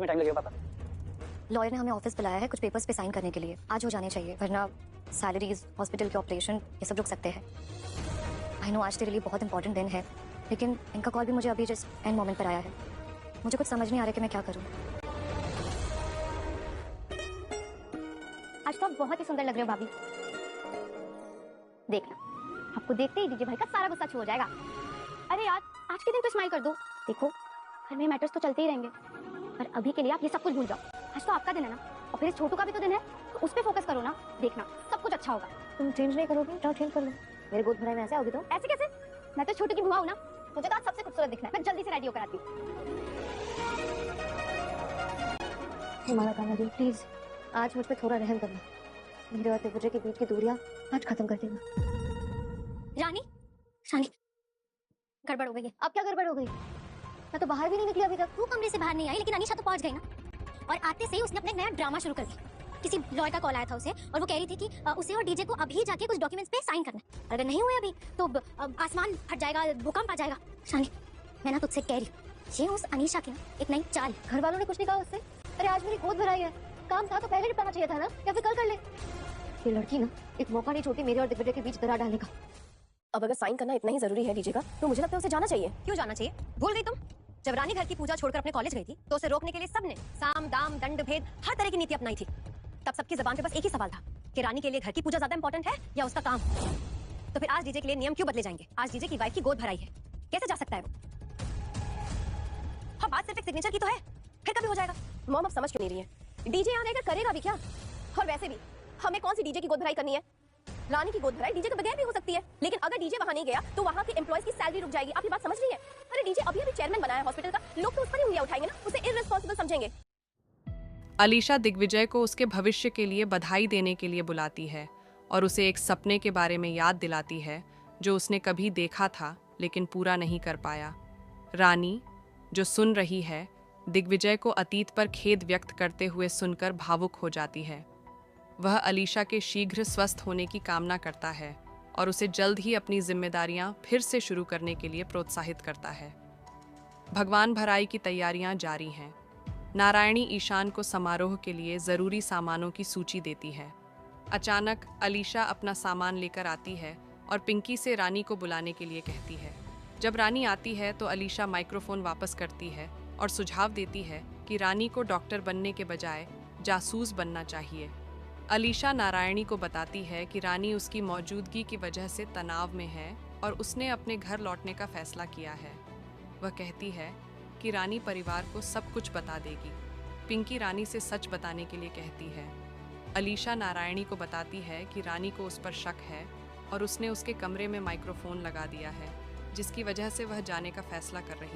तुम्हें टाइम लगेगा पापा। लॉयर ने हमें ऑफिस बुलाया है कुछ पेपर्स पे साइन करने के लिए। आज हो जाने चाहिए, वरना सैलरीज, हॉस्पिटल के ऑपरेशन, ये सब रुक सकते हैं। आई नो आज तेरे लिए बहुत इंपॉर्टेंट दिन है, लेकिन इनका कॉल भी मुझे अभी जस्ट एंड मोमेंट पर आया है। मुझे कुछ समझ नहीं आ रहा कि मैं क्या करूं। आज तो आप बहुत ही सुंदर लग रहे हो भाभी। देखना, आपको देखते ही डीजे भाई का सारा गुस्सा छू हो जाएगा। अरे यार, आज के दिन तो स्माइल कर दो। देखो, घर में मैटर्स तो चलते ही रहेंगे, पर अभी के लिए आप ये सब कुछ भूल जाओ। आज तो आपका दिन है ना, और फिर इस छोटू का भी तो दिन है, तो उस पर फोकस करो ना। देखना, सब कुछ अच्छा होगा। तुम चेंज नहीं करोगे? जाओ चेंज कर लो। मेरे गोद भराई में ऐसे आओगी तो? ऐसे कैसे? मैं तो छोटू की बुआ हूं ना, मुझे तो आज सबसे खूबसूरत दिखना है। मैं जल्दी से रेडी होकर आती हूँ। हमारा काम है, प्लीज आज मुझ पे थोड़ा रहम करना। मेरे और दिग्विजय के बीच की दूरियां आज खत्म कर देना। रानी, रानी, गड़बड़ हो गई है। अब क्या गड़बड़ हो गई? मैं तो बाहर भी नहीं निकली अभी तक। तू कमरे से बाहर नहीं आई, लेकिन अनीशा तो पहुंच गई ना। और आते से ही उसने अपना नया ड्रामा शुरू कर दिया। किसी लॉयर का कॉल आया था उसे, और वो कह रही थी कि उसे और डीजे को अभी जाके कुछ डॉक्यूमेंट्स पे साइन करना है। अगर नहीं हुए अभी तो आसमान फट जाएगा, भूकंप आ जाएगा। शानी, मैं ना तुझसे कह रही हूँ, ये उस अनीशा की ना एक नई चाल। घर वालों ने कुछ नहीं कहा उससे। अरे आज मेरी गोद भराई है, काम था तो पहले निपटाना चाहिए था ना, या फिर कल कर ले। ये लड़की ना एक मौका नहीं छोड़ती मेरे और दिग्विजय के बीच दरार डालने का। अब अगर साइन करना इतना ही जरूरी है डीजे का, तो मुझे लगता है उसे जाना चाहिए। क्यों जाना चाहिए? भूल गई तुम? जब रानी घर की पूजा छोड़कर अपने कॉलेज गई थी, तो उसे रोकने के लिए सबने साम दाम दंड भेद हर तरह की नीति अपनाई थी। तब सबकी जबान पे बस एक ही सवाल था कि रानी के लिए घर की पूजा ज्यादा इंपॉर्टेंट है या उसका काम। तो फिर आज डीजे के लिए नियम क्यों बदले जाएंगे? आज डीजे की वाइफ की गोद भराई है, कैसे जा सकता है वो? हाँ, बात सिर्फ एक सिग्नेचर की तो है, फिर कभी हो जाएगा। मॉम अब समझ क्यों नहीं रही है? डीजे यहाँ रहकर करेगा भी क्या? और वैसे भी हमें कौन सी डीजे की गोद भराई करनी है? रानी की गोद भराई डीजे के बगैर भी हो सकती है, लेकिन अगर डीजे वहां नहीं गया तो वहां के एम्प्लॉयज की सैलरी रुक जाएगी। आप ये बात समझ रही है? अरे डीजे अभी अभी चेयरमैन बना है हॉस्पिटल का, लोग तो उस पर ही उंगलियां उठाएंगे ना, उसे इररिस्पांसिबल समझेंगे। अलीशा दिग्विजय को उसके भविष्य के लिए बधाई देने के लिए बुलाती है और उसे एक सपने के बारे में याद दिलाती है जो उसने कभी देखा था लेकिन पूरा नहीं कर पाया। रानी, जो सुन रही है, दिग्विजय को अतीत पर खेद व्यक्त करते हुए सुनकर भावुक हो जाती है। वह अलीशा के शीघ्र स्वस्थ होने की कामना करता है और उसे जल्द ही अपनी जिम्मेदारियां फिर से शुरू करने के लिए प्रोत्साहित करता है। भगवान भराई की तैयारियां जारी हैं। नारायणी ईशान को समारोह के लिए ज़रूरी सामानों की सूची देती है। अचानक अलीशा अपना सामान लेकर आती है और पिंकी से रानी को बुलाने के लिए कहती है। जब रानी आती है तो अलीशा माइक्रोफोन वापस करती है और सुझाव देती है कि रानी को डॉक्टर बनने के बजाय जासूस बनना चाहिए। अलीशा नारायणी को बताती है कि रानी उसकी मौजूदगी की वजह से तनाव में है और उसने अपने घर लौटने का फैसला किया है। वह कहती है कि रानी परिवार को सब कुछ बता देगी। पिंकी रानी से सच बताने के लिए कहती है। अलीशा नारायणी को बताती है कि रानी को उस पर शक है और उसने उसके कमरे में माइक्रोफोन लगा दिया है, जिसकी वजह से वह जाने का फैसला कर रही है।